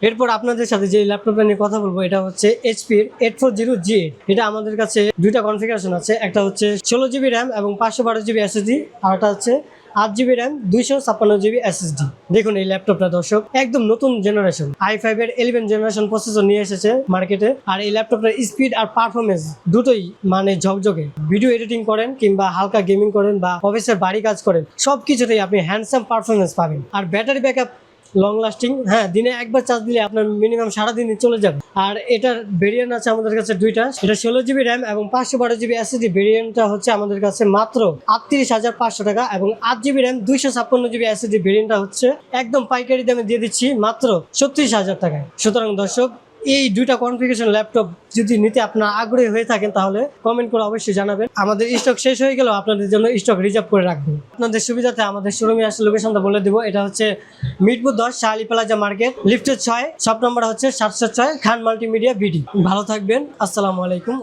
এরপর আপনাদের সাথে যে ল্যাপটপটা নিয়ে কথা বলবো এটা হচ্ছে এইচপির 840G। এটা আমাদের কাছে দুইটা কনফিগারেশন আছে, একটা হচ্ছে 16GB র্যাম এবং 512GB SSD, আর একটা হচ্ছে 8GB র্যাম 256GB SSD। দেখুন এই ল্যাপটপটা দর্শক একদম নতুন জেনারেশন i5 এর 11 জেনারেশন প্রসেসর নিয়ে এসেছে মার্কেটে। আর এই ল্যাপটপটার স্পিড আর পারফরমেন্স দুটোই মানে ঝকঝকে। ভিডিও এডিটিং করেন কিংবা হালকা গেমিং করেন বা অফিসের বাড়ি কাজ করেন সবকিছুতেই আপনি হ্যান্ডসাম পারফরমেন্স পাবেন। আর ব্যাটারি ব্যাকআপ লং লাস্টিং, হ্যাঁ দিনে একবার চার্জ দিলে আপনার মিনিমাম সারাদিনই চলে যাবে। আর এটার ভেরিয়েন্ট আছে আমাদের কাছে দুইটা, এটা 16GB র্যাম এবং 512GB SSD ভেরিয়েন্টটা হচ্ছে আমাদের কাছে মাত্র 38,500 টাকা, এবং 8GB র্যাম 256GB SSD ভেরিয়েন্টটা হচ্ছে একদম পাইকারি দামে দিয়ে দিচ্ছি মাত্র 36,000 টাকায়। সুতরাং দর্শক এই দুইটা কনফিগারেশন ল্যাপটপ যদি নিতে আপনার আগ্রহী হয়ে থাকেন তাহলে কমেন্ট করে অবশ্যই জানাবেন। আমাদের স্টক শেষ হয়ে গেলেও আপনাদের জন্য স্টক রিজার্ভ করে রাখবো। আপনাদের সুবিধাতে আমাদের শোরুমে আসলে লোকেশনটা বলে দেবো, এটা হচ্ছে মিরপুর 10 শাহ আলী প্লাজা মার্কেট, লিফটের 6, শপ নম্বর হচ্ছে 706, খান মাল্টিমিডিয়া বিডি। ভালো থাকবেন, আসসালামু আলাইকুম।